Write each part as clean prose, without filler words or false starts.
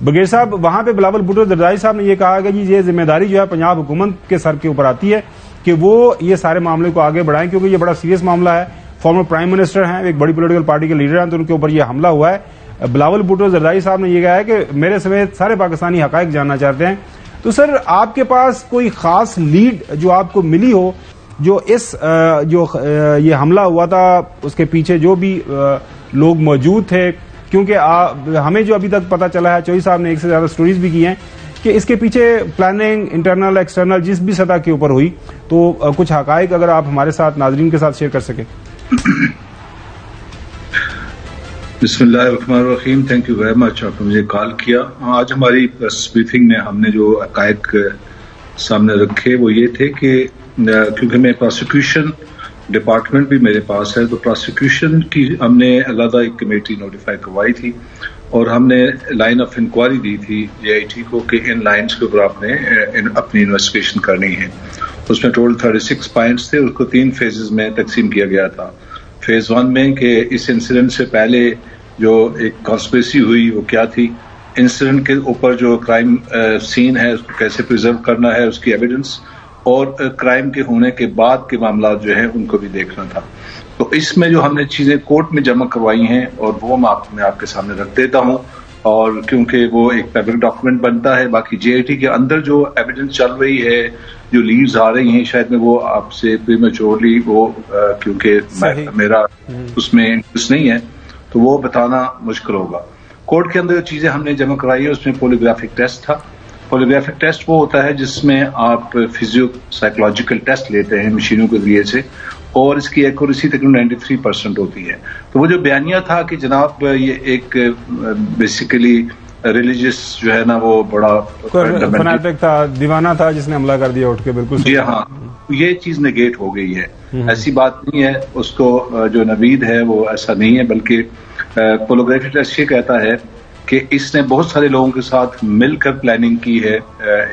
بغیر صاحب وہاں پہ بلاول بھٹو زرداری صاحب نے یہ کہا کہ یہ ذمہ داری جو ہے پنجاب حکومت کے سر کے اوپر آتی ہے کہ وہ یہ سارے معاملے کو آگے بڑھائیں، کیونکہ یہ بڑا سیریس معاملہ ہے. فارمر پرائم منسٹر ہیں، ایک بڑی پولیٹیکل پارٹی کے لیڈر ہیں، تو ان کے اوپر یہ حملہ ہوا ہے. بلاول بھٹو زرداری صاحب نے یہ کہا ہے کہ میرے سمیت سارے پاکستانی حقائق جاننا چاہتے ہیں. تو سر آپ کے پاس کوئی خاص لیڈ جو آپ کو ملی ہو جو یہ حملہ ہوا تھا اس کے پیچھے جو بھی لوگ موجود تھے؟ کیونکہ ہمیں جو ابھی تک پتا چلا ہے، چوہی صاحب نے ایک سے زیادہ سٹوریز بھی کی ہیں کہ اس کے پیچھے پلاننگ انٹرنل ایکسٹرنل جس بھی سطح کے اوپر ہوئی، تو کچھ حقائق اگر آپ ہمارے ساتھ ناظرین کے ساتھ شیئر کر سکیں. بسم اللہ الرحمن الرحیم. تھینک یو ویری مچ، آپ نے مجھے کال کیا. آج ہماری پریس بریفنگ میں ہم نے جو حقائق سامنے رکھے وہ یہ تھے کہ کیونکہ میں پروسیکیوشن ڈپارٹمنٹ بھی میرے پاس ہے، تو پروسیکیوشن کی ہم نے علیحدہ ایک کمیٹی نوٹیفائی کروائی تھی اور ہم نے لائن آف انکوائری دی تھی جے آئی ٹی کو کہ ان لائنز کے اوپر آپ نے اپنی انویسٹیگیشن کرنی ہے. اس میں ٹوٹل 36 پوائنٹس تھے، اس کو 3 فیزز میں تقسیم کیا گیا تھا. فیز 1 میں کہ اس انسیڈنٹ سے پہلے جو ایک کانسپریسی ہوئی وہ کیا تھی، انسیڈنٹ کے اوپر جو کرائم سین ہے اس کو کیسے پریزرو کرنا ہے، اس کی ایویڈنس، اور کرائم کے ہونے کے بعد کے معاملات جو ہیں ان کو بھی دیکھنا تھا. تو اس میں جو ہم نے چیزیں کورٹ میں جمع کروائی ہیں اور وہ میں آپ کے سامنے رکھ دیتا ہوں، اور کیونکہ وہ ایک پبلک ڈاکومنٹ بنتا ہے. باقی جے آئی ٹی کے اندر جو ایویڈنس چل رہی ہے، جو لیڈز آ رہی ہیں، شاید میں وہ آپ سے پریمیچورلی وہ کیونکہ میرا اس میں انٹرسٹ نہیں ہے تو وہ بتانا مشکل ہوگا. کورٹ کے اندر جو چیزیں ہم نے جمع کرائی ہے اس میں پولیگرافک ٹیسٹ تھا. پولیگرافک ٹیسٹ وہ ہوتا ہے جس میں آپ فزیو سائیکولوجیکل ٹیسٹ لیتے ہیں مشینوں کے ذریعے سے، اور اس کی ایکوریسی تقریباً 93% ہوتی ہے. تو وہ جو بیانیہ تھا کہ جناب یہ ایک بیسیکلی ریلیجیس جو ہے نا وہ بڑا فنیٹک تھا، دیوانہ تھا جس نے حملہ کر دیا اٹھ کے، بالکل جی ہاں، یہ چیز نگیٹ ہو گئی ہے. ایسی بات نہیں ہے، اس کو جو نوید ہے وہ ایسا نہیں ہے، بلکہ پولیگرافک ٹیسٹ یہ کہتا ہے کہ اس نے بہت سارے لوگوں کے ساتھ مل کر پلاننگ کی ہے.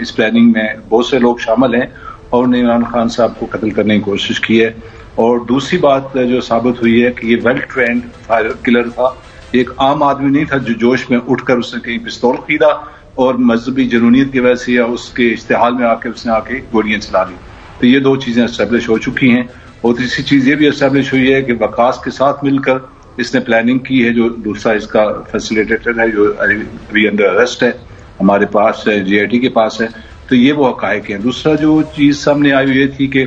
اس پلاننگ میں بہت سے لوگ شامل ہیں اور انہوں نے عمران خان صاحب کو قتل کرنے کی کوشش کی ہے. اور دوسری بات جو ثابت ہوئی ہے کہ یہ ویل ٹرینڈ فائر کلر تھا، ایک عام آدمی نہیں تھا جو جوش میں اٹھ کر اس نے کہیں پستول خریدا اور مذہبی جنونیت کی وجہ سے یا اس کے اشتعال میں اس نے آ کے گولیاں چلا دی. تو یہ 2 چیزیں اسٹیبلش ہو چکی ہیں. اور تیسری چیز یہ بھی اسٹیبلش ہوئی ہے کہ وقاص کے ساتھ مل کر اس نے پلاننگ کی ہے، جو دوسرا اس کا فیسیلیٹیٹر ہے جو ابھی انڈر اریسٹ ہے، ہمارے پاس ہے، جے آئی ٹی کے پاس ہے. تو یہ وہ حقائق ہیں. دوسرا جو چیز سامنے آئی یہ تھی کہ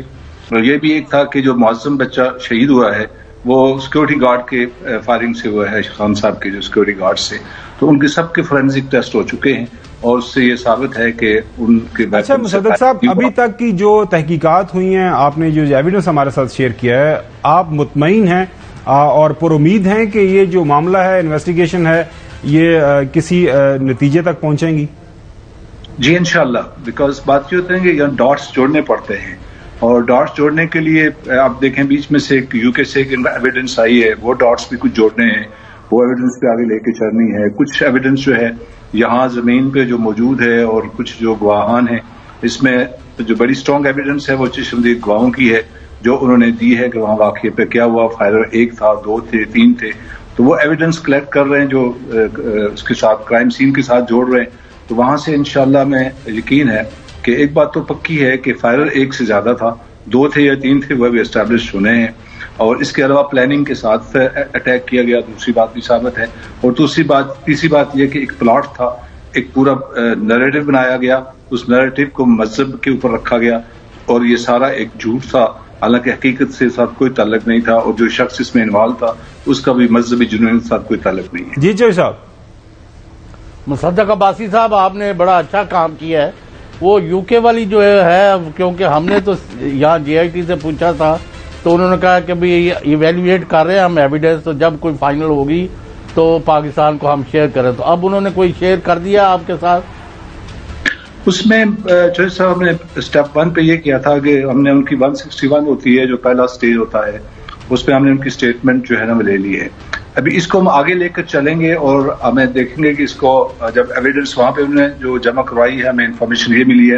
یہ بھی ایک تھا کہ جو معظم بچہ شہید ہوا ہے وہ سیکورٹی گارڈ کے فائرنگ سے ہوا ہے، خان صاحب کے جو سیکورٹی گارڈ سے. تو ان کے سب کے فورینسک ٹیسٹ ہو چکے ہیں اور اس سے یہ ثابت ہے کہ ان کے اچھا مصدق صاحب، ابھی تک کی جو تحقیقات ہوئی ہیں، آپ نے جو ایویڈنس ہمارے ساتھ شیئر کیا ہے، آپ مطمئن ہیں اور پر امید ہیں کہ یہ جو معاملہ ہے، انویسٹیگیشن ہے، یہ کسی نتیجے تک پہنچیں گی؟ جی انشاءاللہ. بیکاز بات یہ ہوتے ہیں کہ یہاں ڈاٹس جوڑنے پڑتے ہیں، اور ڈاٹس جوڑنے کے لیے آپ دیکھیں بیچ میں سے ایک یو کے سے ایویڈنس آئی ہے، وہ ڈاٹس بھی کچھ جوڑنے ہیں، وہ ایویڈنس پہ آگے لے کے چلنی ہے. کچھ ایویڈنس جو ہے یہاں زمین پہ جو موجود ہے اور کچھ جو گواہان ہیں، اس میں جو بڑی اسٹرانگ ایویڈنس ہے وہ چشمدید گواہوں کی ہے جو انہوں نے دی ہے کہ وہاں واقعے پہ کیا ہوا، فائرر 1 تھا، 2 تھے، 3 تھے. تو وہ ایویڈنس کلیکٹ کر رہے ہیں جو اس کے ساتھ کرائم سین کے ساتھ جوڑ رہے ہیں. تو وہاں سے انشاءاللہ میں یقین ہے کہ ایک بات تو پکی ہے کہ فائرر 1 سے زیادہ تھا، 2 تھے یا 3 تھے، وہ بھی اسٹیبلش ہونے ہیں. اور اس کے علاوہ پلاننگ کے ساتھ اٹیک کیا گیا، دوسری بات بھی ثابت ہے. اور تیسری بات یہ کہ ایک پلاٹ تھا، ایک پورا نریٹو بنایا گیا، اس نریٹو کو مذہب کے اوپر رکھا گیا اور یہ سارا ایک جھوٹ تھا، حالانکہ حقیقت سے ساتھ کوئی تعلق نہیں تھا. اور جو شخص اس میں انوالو تھا اس کا بھی مذہبی جنون کے ساتھ کوئی تعلق نہیں ہے. جی چوہی صاحب. مصدق عباسی صاحب، آپ نے بڑا اچھا کام کیا ہے. وہ یو کے والی جو ہے، کیونکہ ہم نے تو یہاں جے آئی ٹی سے پوچھا تھا تو انہوں نے کہا کہ بھی ایویلویٹ کر رہے ہیں ہم ایویڈنس، تو جب کوئی فائنل ہوگی تو پاکستان کو ہم شیئر کریں. تو اب انہوں نے کوئی شیئر کر دیا آپ کے ساتھ؟ اس میں چوہی صاحب نے اسٹیپ 1 پہ یہ کیا تھا کہ ہم نے ان کی 161 ہوتی ہے جو پہلا سٹیج ہوتا ہے، اس پہ ہم نے ان کی اسٹیٹمنٹ جو ہے نا وہ لے لی ہے. ابھی اس کو ہم آگے لے کر چلیں گے اور ہمیں دیکھیں گے کہ اس کو جب ایویڈنس وہاں پہ انہوں نے جو جمع کروائی ہے، ہمیں انفارمیشن یہ ملی ہے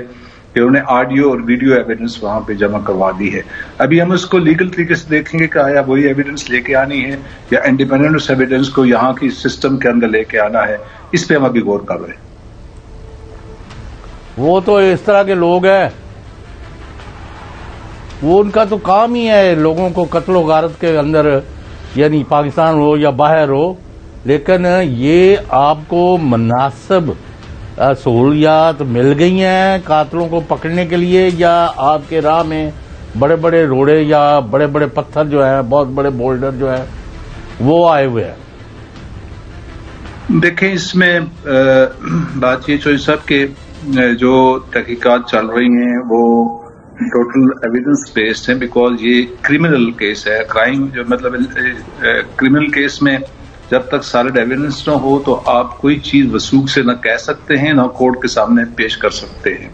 کہ انہوں نے آڈیو اور ویڈیو ایویڈنس وہاں پہ جمع کروا دی ہے. ابھی ہم اس کو لیگل طریقے سے دیکھیں گے کہ آیا وہی ایویڈنس لے کے آنی ہے یا انڈیپینڈنٹ ایویڈنس کو یہاں کی سسٹم کے اندر لے کے آنا ہے. اس پہ ہم ابھی غور کر رہے ہیں. وہ تو اس طرح کے لوگ ہیں، وہ ان کا تو کام ہی ہے لوگوں کو قتل و غارت کے اندر، یعنی پاکستان ہو یا باہر ہو. لیکن یہ آپ کو مناسب سہولیات مل گئی ہیں قاتلوں کو پکڑنے کے لیے، یا آپ کے راہ میں بڑے بڑے روڑے یا بڑے بڑے پتھر جو ہیں، بہت بڑے بولڈر جو ہیں، وہ آئے ہوئے ہیں؟ دیکھیں اس میں بات یہ چوہدری صاحب کہ جو تحقیقات چل رہی ہیں وہ ٹوٹل ایویڈنس بیسڈ ہیں، بیکاز یہ کرمنل کیس ہے. کرائم جو مطلب کرمنل کیس میں جب تک سالڈ ایویڈنس نہ ہو تو آپ کوئی چیز وثوق سے نہ کہہ سکتے ہیں، نہ کورٹ کے سامنے پیش کر سکتے ہیں.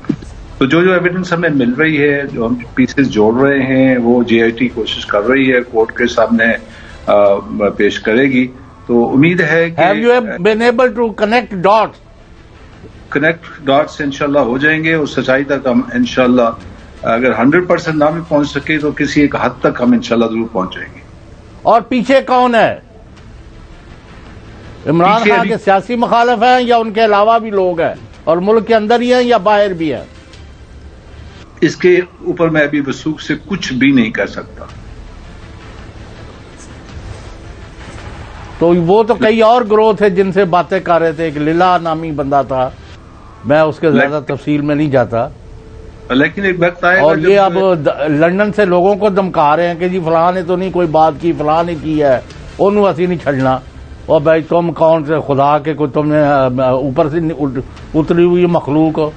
تو جو ایویڈنس ہمیں مل رہی ہے، جو ہم پیسز جوڑ رہے ہیں، وہ جے آئی ٹی کوشش کر رہی ہے کورٹ کے سامنے پیش کرے گی. تو امید ہے کہ Have you been able to connect dots? Connect dots انشاءاللہ ہو جائیں گے، اور سچائی تک ہم انشاءاللہ اگر 100% نہ بھی پہنچ سکے تو کسی ایک حد تک ہم انشاءاللہ ضرور پہنچ جائیں گے. اور پیچھے کون ہے؟ عمران پیچھے خان کے سیاسی مخالف ہیں یا ان کے علاوہ بھی لوگ ہیں، اور ملک کے اندر ہی ہیں یا باہر بھی ہیں؟ اس کے اوپر میں ابھی وثوق سے کچھ بھی نہیں کہہ سکتا. تو وہ تو کئی اور گروہ تھے جن سے باتیں کر رہے تھے. ایک لیلا نامی بندہ تھا، میں اس کے زیادہ تفصیل میں نہیں جاتا. لیکن ایک وقت آئے گا اور یہ اب لندن سے لوگوں کو دمکا رہے ہیں کہ جی فلاں نے تو نہیں کوئی بات کی، فلاں نے کی ہے، انہوں اسی نہیں چھڑنا. اور بھائی تم کون سے خدا کے کوئی تم نے اوپر سے اتری ہوئی مخلوق ہو،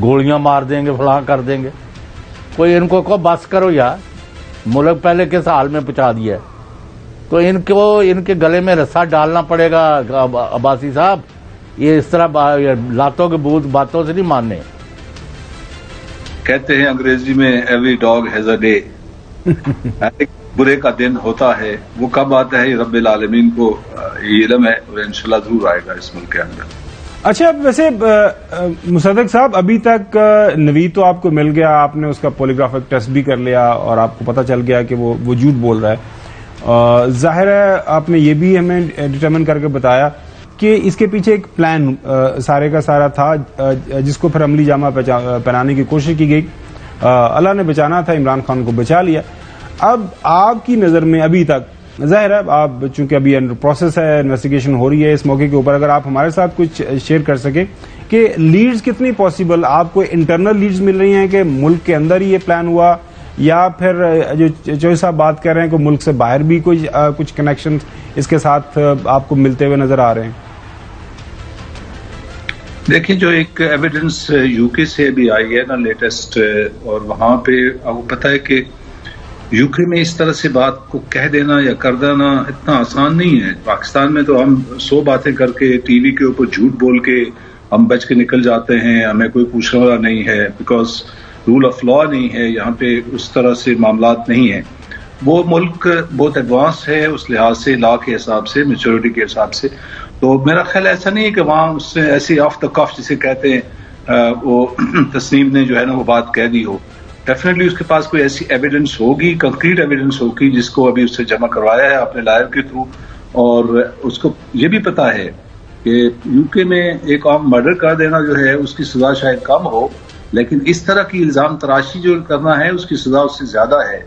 گولیاں مار دیں گے، فلاں کر دیں گے. کوئی ان کو بس کرو یار، ملک پہلے کس حال میں پہنچا دیا ہے. تو ان کے گلے میں رسا ڈالنا پڑے گا عباسی صاحب. یہ اس طرح لاتوں کے بوت باتوں سے نہیں ماننے. کہتے ہیں انگریزی میں every dog has a day, برے کا دن ہوتا ہے. وہ کب آتا ہے رب العالمین کو یہ علم ہے، اور انشاءاللہ ضرور آئے گا اس ملک کے اندر. اچھا ویسے مصدق صاحب، ابھی تک نوید تو آپ کو مل گیا، آپ نے اس کا پولیگرافک ٹیسٹ بھی کر لیا اور آپ کو پتہ چل گیا کہ وہ جھوٹ بول رہا ہے. ظاہر ہے آپ نے یہ بھی ہمیں ڈٹرمن کر کے بتایا کہ اس کے پیچھے ایک پلان سارے کا سارا تھا، جس کو پھر عملی جامہ پہنانے کی کوشش کی گئی. اللہ نے بچانا تھا، عمران خان کو بچا لیا. اب آپ کی نظر میں ابھی تک ظاہر ہے آپ چونکہ ابھی انڈر پروسیس ہے، انویسٹیگیشن ہو رہی ہے، اس موقع کے اوپر اگر آپ ہمارے ساتھ کچھ شیئر کر سکیں کہ لیڈز کتنی پاسبل آپ کو انٹرنل لیڈز مل رہی ہیں کہ ملک کے اندر ہی یہ پلان ہوا، یا پھر جو چوہدری صاحب بات کر رہے ہیں کہ ملک سے باہر بھی کچھ کنیکشن اس کے ساتھ آپ کو ملتے ہوئے نظر آ رہے ہیں؟ دیکھیں جو ایک ایویڈنس یو کے سے بھی آئی ہے نا لیٹسٹ، اور وہاں پہ آپ کو پتہ ہے کہ یو کے میں اس طرح سے بات کو کہہ دینا یا کر دینا اتنا آسان نہیں ہے. پاکستان میں تو ہم 100 باتیں کر کے ٹی وی کے اوپر جھوٹ بول کے ہم بچ کے نکل جاتے ہیں، ہمیں کوئی پوچھنے والا نہیں ہے، بیکاز رول آف لا نہیں ہے یہاں پہ، اس طرح سے معاملات نہیں ہیں. وہ ملک بہت ایڈوانس ہے اس لحاظ سے، لا کے حساب سے، میچورٹی کے حساب سے. تو میرا خیال ایسا نہیں ہے کہ وہاں اس نے ایسی آف دا کف جسے کہتے ہیں وہ تسنیم نے جو ہے نا وہ بات کہہ دی ہو. ڈیفینیٹلی اس کے پاس کوئی ایسی ایویڈنس ہوگی، کنکریٹ ایویڈنس ہوگی، جس کو ابھی اس سے جمع کروایا ہے اپنے لائر کے تھرو. اور اس کو یہ بھی پتا ہے کہ یو کے میں ایک عام مرڈر کر دینا جو ہے اس کی سزا شاید کم ہو، لیکن اس طرح کی الزام تراشی جو کرنا ہے اس کی سزا اس سے زیادہ ہے.